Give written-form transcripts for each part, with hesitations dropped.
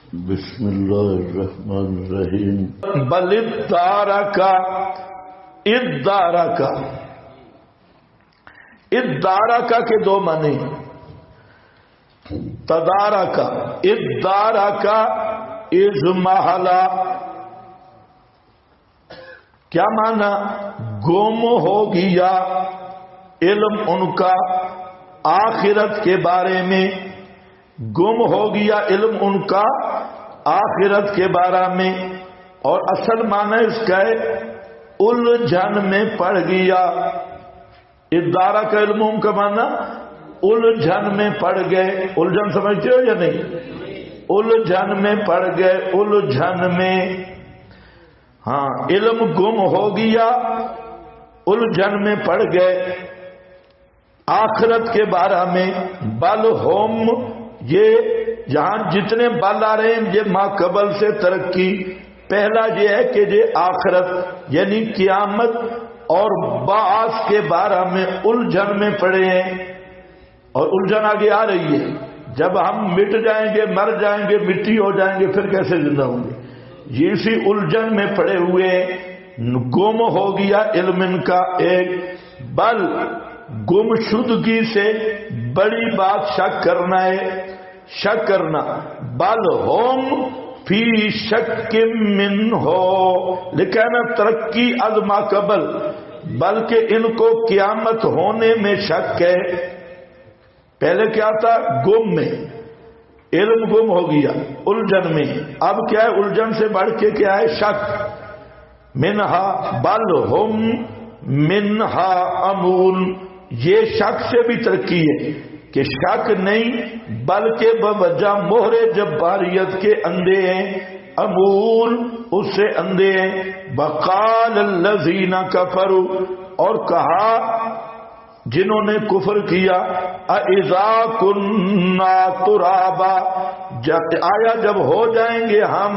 بسم اللہ الرحمن الرحیم. بل ادارکا کے دو معنی. تدارکا ادارکا ازمحلا، کیا معنی؟ گم ہو گیا علم ان کا آخرت کے بارے میں، گم ہو گیا علم ان کا آخرت کے بارے میں. اور اصل معنی اس کا ہے الجھن میں پڑ گیا. ادارہ کا علم ان کا معنی الجھن میں پڑ گئے. الجھن سمجھتے ہو یا نہیں؟ الجھن میں پڑ گئے، الجھن میں. ہاں، علم گم ہو گیا، الجھن میں پڑ گئے آخرت کے بارے میں. بل ہم، یہ جہاں جتنے بل آ رہے ہیں یہ ما قبل سے ترقی. پہلا یہ ہے کہ یہ آخرت یعنی قیامت اور بعث کے بارے میں الجھن میں پڑے ہیں. اور الجھن آگے آ رہی ہے، جب ہم مٹ جائیں گے، مر جائیں گے، مٹی ہو جائیں گے، پھر کیسے زندہ ہوں گے؟ یہ اسی الجھن میں پڑے ہوئے. گم ہو گیا علم ان کا ایک. بل گم شدگی سے بڑی بات شک کرنا ہے، شک کرنا. بل ہم فی شک من ہو، لیکن ترقی از ما قبل، بلکہ ان کو قیامت ہونے میں شک ہے. پہلے کیا تھا؟ گم میں، علم گم ہو گیا الجھن میں. اب کیا ہے؟ الجھن سے بڑھ کے کیا ہے؟ شک. منہا بل ہم منہا امون، یہ شک سے بھی ترقی ہے کہ شک نہیں بلکہ بوجہ مہر جباریت کے اندھے ہیں. امون اس سے اندھے ہیں. وقال الذین کفروا، اور کہا جنہوں نے کفر کیا، اذا کننا ترابا، آیا جب ہو جائیں گے ہم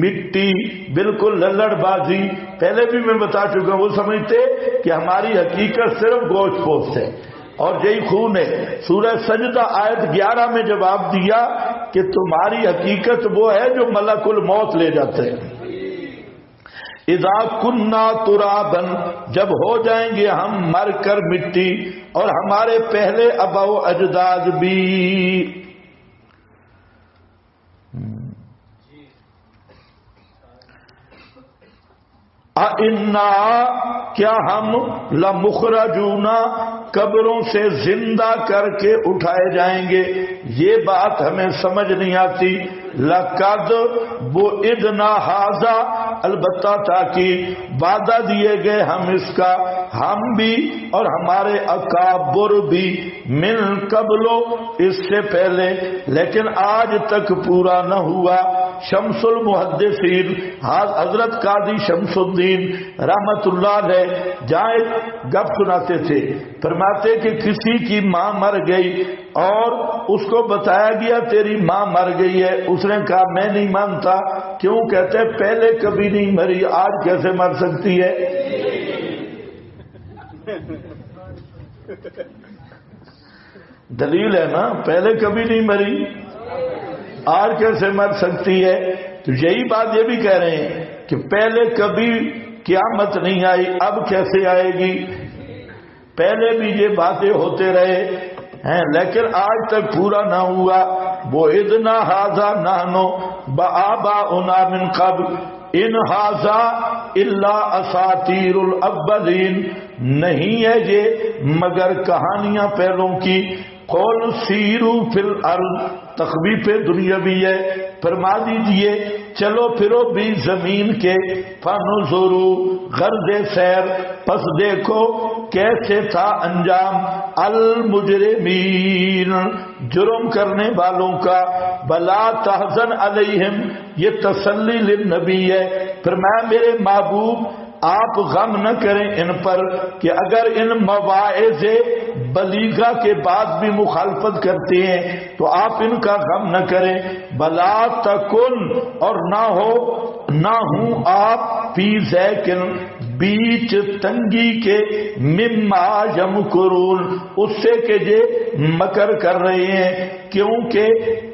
مٹی. بالکل للڑ بازی. پہلے بھی میں بتا چکا، وہ سمجھتے کہ ہماری حقیقت صرف گوشت پوست ہے اور یہی خون ہے. سورہ سجدہ آیت 11 میں جواب دیا کہ تمہاری حقیقت وہ ہے جو ملک الموت لے جاتے ہیں. اذا کننا ترابا، جب ہو جائیں گے ہم مر کر مٹی، اور ہمارے پہلے آبا و اجداد بھی. اِنَّا، کیا ہم لَمُخْرَجُونَ، قبروں سے زندہ کر کے اٹھائے جائیں گے. یہ بات ہمیں سمجھ نہیں آتی. لَقَدْ وُعِدْنَا هَذَا، البتہ تاکہ وعدہ دیے گئے ہم اس کا، ہم بھی اور ہمارے اکابر بھی، من قبل، اس سے پہلے، لیکن آج تک پورا نہ ہوا. شمس المحدثین حضرت قاضی شمس الدین رحمت اللہ علیہ جہاں گپ سناتے تھے، فرماتے کہ کسی کی ماں مر گئی اور اس کو بتایا گیا تیری ماں مر گئی ہے. اس نے کہا میں نہیں مانتا. کیوں؟ کہتے پہلے کبھی نہیں مری، آج کیسے مر سکتی ہے؟ دلیل ہے نا، پہلے کبھی نہیں مری، آج کیسے مر سکتی ہے؟ تو یہی بات یہ بھی کہہ رہے ہیں کہ پہلے کبھی قیامت نہیں آئی، اب کیسے آئے گی؟ پہلے بھی یہ باتیں ہوتے رہے ہیں لیکن آج تک پورا نہ ہوا. وہ ادنا ہاذا نحنو بآباؤنا من قبل ان ہاذا الا اساطیر الاولین، نہیں ہے یہ مگر کہانیاں پہلوں کی. قول سیرو فی الارض، تخویف دنیاوی ہے، فرما دیجئے چلو پھرو بھی زمین کے. فنظروا، غرض سیر، پس دیکھو کیسے تھا انجام المجرمین، جرم کرنے والوں کا. بلا تحزن علیہم، یہ تسلی للنبی ہے. فرمایا میرے محبوب آپ غم نہ کریں ان پر کہ اگر ان مواعظ بلیغہ کے بعد بھی مخالفت کرتے ہیں تو آپ ان کا غم نہ کریں. بلا تکن، اور نہ ہوں آپ فی ذیکن، بیچ تنگی کے، مما یمکرون، اس سے کہ یہ مکر کر رہے ہیں. کیونکہ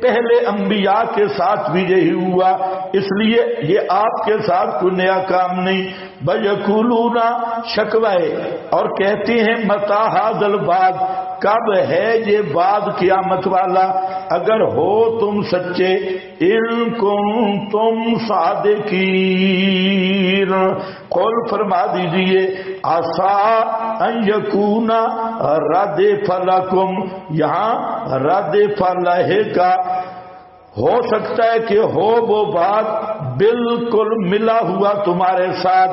پہلے انبیاء کے ساتھ بھی یہی ہوا، اس لیے یہ آپ کے ساتھ کوئی نیا کام نہیں۔ بَيَقُولُونَ شکوائے اور کہتے ہیں مَتَىٰ هَٰذَا الْوَعْدُ، کب ہے یہ وعد قیامت والا، اگر ہو تم سچے، ان کنتم صادقین، قول فرما دیجئے عسیٰ ان یکون ردف لکم، یہاں ردف لہ کا ہو سکتا ہے کہ ہو وہ بات بالکل ملا ہوا تمہارے ساتھ،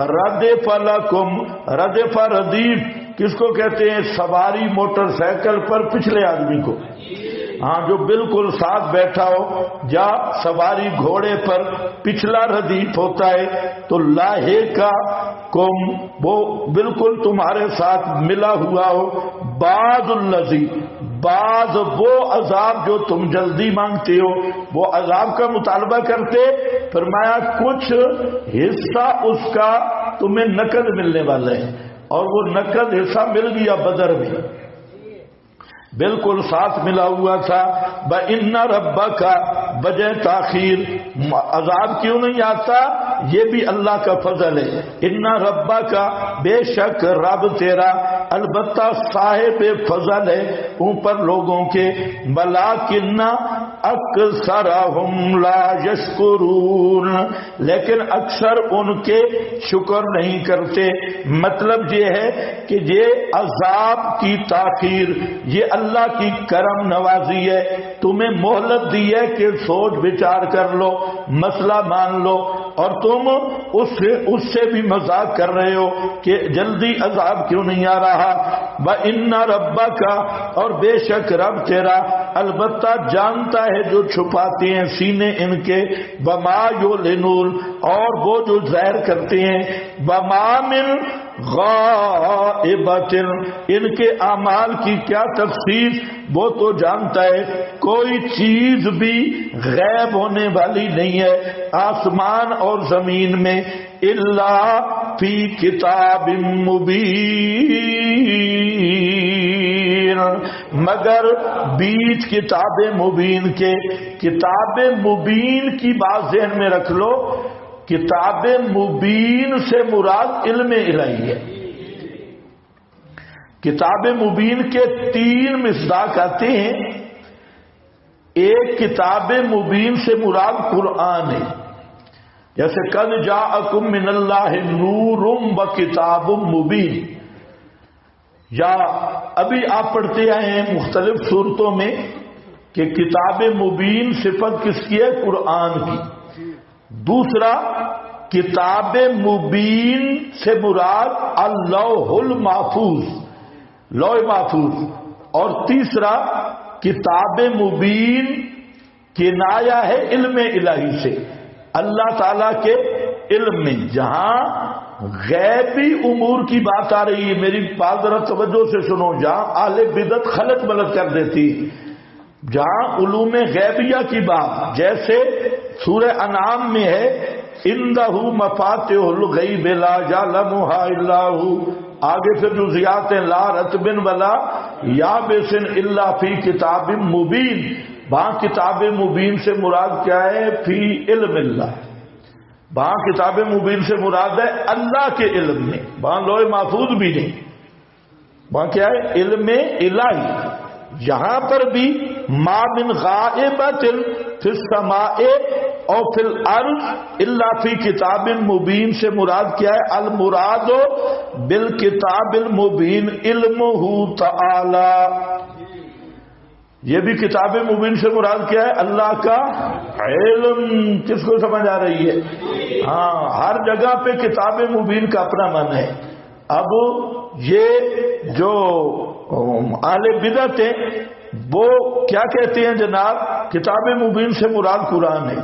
ردف لکم، ردف ردیف کس کو کہتے ہیں؟ سواری موٹر سائیکل پر پچھلے آدمی کو، ہاں جو بالکل ساتھ بیٹھا ہو، یا سواری گھوڑے پر پچھلا ردیف ہوتا ہے، تو لاہے کا کم وہ بالکل تمہارے ساتھ ملا ہوا ہو، بعض الذی، بعض وہ عذاب جو تم جلدی مانگتے ہو، وہ عذاب کا مطالبہ کرتے، فرمایا کچھ حصہ اس کا تمہیں نقد ملنے والا ہے، اور وہ نقد حصہ مل گیا بدر میں، بالکل ساتھ ملا ہوا تھا۔ بَإِنَّ رَبَّكَ، بجے تاخیر، عذاب کیوں نہیں آتا؟ یہ بھی اللہ کا فضل ہے۔ ان ربک، بے شک رب تیرا، البتہ صاحب فضل ہے اوپر لوگوں کے، وَلَٰكِنَّ أَكْثَرَهُمْ لَا يَشْكُرُونَ، لیکن اکثر ان کے شکر نہیں کرتے۔ مطلب یہ ہے کہ یہ عذاب کی تاخیر یہ اللہ کی کرم نوازی ہے، تمہیں مہلت دی ہے کہ سوچ بچار کر لو، مسئلہ مان لو، اور تم اس سے بھی مذاق کر رہے ہو کہ جلدی عذاب کیوں نہیں آ رہا۔ وَإِنَّ رَبَّكَ، اور بے شک رب تیرا، البتہ جانتا ہے جو چھپاتے ہیں سینے ان کے، وَمَا يُعْلِنُونَ، اور وہ جو ظاہر کرتے ہیں، وَمَا مِنْ غائبۃ، ان کے اعمال کی کیا تفصیل وہ تو جانتا ہے، کوئی چیز بھی غیب ہونے والی نہیں ہے آسمان اور زمین میں، الا فی کتاب مبین، مگر بیچ کتاب مبین کے۔ کتاب مبین کی بات ذہن میں رکھ لو، کتاب مبین سے مراد علم الہی ہے۔ کتاب مبین کے 3 مصداق آتے ہیں، ایک کتاب مبین سے مراد قرآن ہے، جیسے قد جاءکم من اللہ نور و کتاب مبین، یا ابھی آپ پڑھتے آئے ہیں مختلف صورتوں میں کہ کتاب مبین صفت کس کی ہے؟ قرآن کی۔ دوسرا، کتاب مبین سے مراد اللوح المحفوظ، لوح محفوظ۔ اور تیسرا، کتاب مبین کنایا ہے علم الہی سے، اللہ تعالی کے علم میں، جہاں غیبی امور کی بات آ رہی ہے، میری بات ذرا توجہ سے سنو، جہاں اہل بدعت خلط ملط کر دیتی، جہاں علوم غیبیہ کی بات، جیسے سورہ انعام میں ہے اندہ مفاتح الغیب لا یعلمها الا هو، آگے سے جو زیادت لا رتب ولا یابس الا فی کتاب مبین، وہاں کتاب مبین سے مراد کیا ہے؟ فی علم اللہ، وہاں کتاب مبین سے مراد ہے اللہ کے علم میں، وہاں لوح محفوظ بھی نہیں، وہاں کیا ہے؟ علم الہی۔ یہاں پر بھی ما من غائبۃ فی السماء اور فی الارض الا فی کتاب مبین سے مراد کیا ہے؟ المراد بالکتاب المبین علمہ تعالی، یہ بھی کتاب مبین سے مراد کیا ہے؟ اللہ کا علم۔ کس کو سمجھ آ رہی ہے؟ ہاں، ہر جگہ پہ کتاب مبین کا اپنا معنی ہے۔ اب یہ جو اہل بدعت ہیں وہ کیا کہتے ہیں جناب؟ کتاب مبین سے مراد قرآن ہے،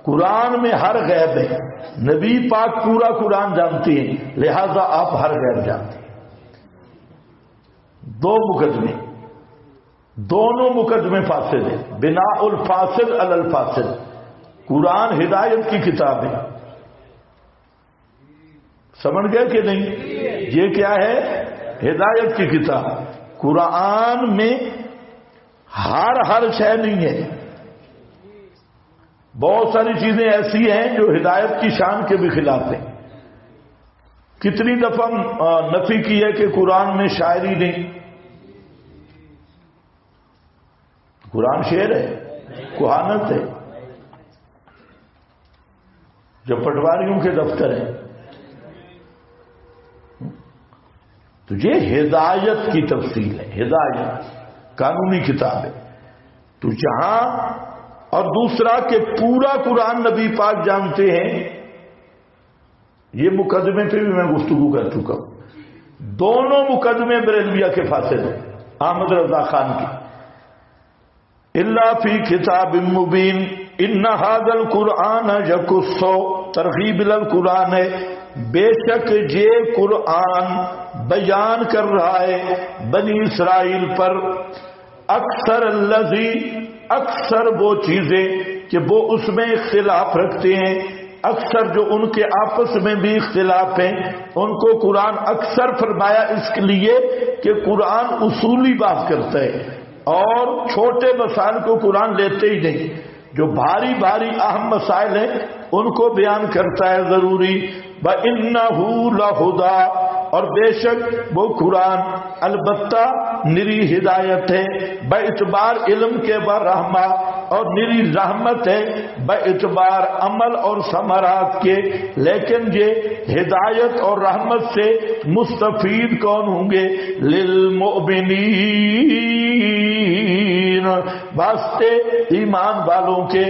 قرآن میں ہر غیب ہے، نبی پاک پورا قرآن جانتے ہیں، لہذا آپ ہر غیب جانتے ہیں۔ 2 مقدمے، دونوں مقدمے فاسد ہیں، بنا الفاسد علی الفاسد۔ قرآن ہدایت کی کتاب ہے، سمجھ گئے کہ نہیں؟ یہ کیا ہے؟ ہدایت کی کتاب۔ قرآن میں ہر شے نہیں ہے. بہت ساری چیزیں ایسی ہیں جو ہدایت کی شان کے بھی خلاف ہیں. کتنی دفعہ نفی کی ہے کہ قرآن میں شاعری نہیں. قرآن شعر ہے, کہانت ہے, جو پٹواریوں کے دفتر ہیں. تو یہ ہدایت کی تفصیل ہے. ہدایت قانونی کتاب ہے. تو جہاں اور دوسرا کہ پورا قرآن نبی پاک جانتے ہیں. یہ مقدمے پہ بھی میں گفتگو کر چکا ہوں. دونوں مقدمے بریلویہ کے فاصل ہیں احمد رضا خان کی. الا فی کتاب مبین ان ھذا القرآن یقص, ترغیب القرآن ہے. بے شک یہ قرآن بیان کر رہا ہے بنی اسرائیل پر اکثر الذی, اکثر وہ چیزیں کہ وہ اس میں اختلاف رکھتے ہیں, اکثر جو ان کے آپس میں بھی اختلاف ہیں. ان کو قرآن اکثر فرمایا اس کے لیے کہ قرآن اصولی بات کرتا ہے اور چھوٹے مسائل کو قرآن لیتے ہی نہیں. جو بھاری بھاری اہم مسائل ہیں ان کو بیان کرتا ہے ضروری. وَإِنَّهُ لَهُدًى, اور بے شک وہ قرآن البتہ نری ہدایت ہے باعتبار علم کے برحمہ, اور نری رحمت ہے باعتبار عمل اور ثمرات کے. لیکن یہ ہدایت اور رحمت سے مستفید کون ہوں گے؟ للمؤمنین, واسطے ایمان والوں کے.